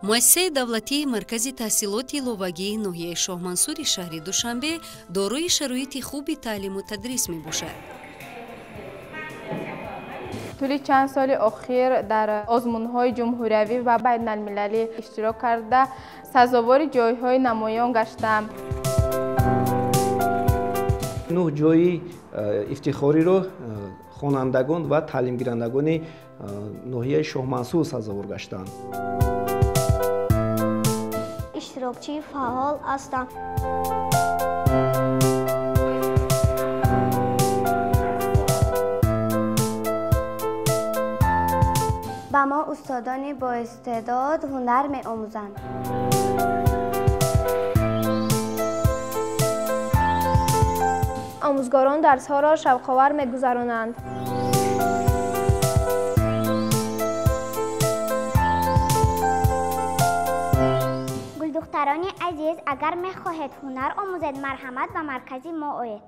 муассисаи давлатии маркази таҳсилоти иловагии ноҳияи шоҳмансури шаҳри душанбе дорои шароити хуби таълиму тадрис мебошад. طول چند سال اخیر در آزمون‌های جمهوریوی و بین‌المللی اشتراک کرده سزاوار جای‌های نمایان گشتم. 9 جای افتخاری رو خوانندگان و تعلیم گیرندگان ناحیه شاهمنصور سزاوار گشتند. اشتراکچی فعال هستم. به ما استادان با استعداد هنر می آموزند. آموزگاران درس‌ها را شوق‌آور می‌گذرانند. گلدختران عزیز، اگر می‌خواهید هنر آموزید مرحمت به مرکز ما آیید.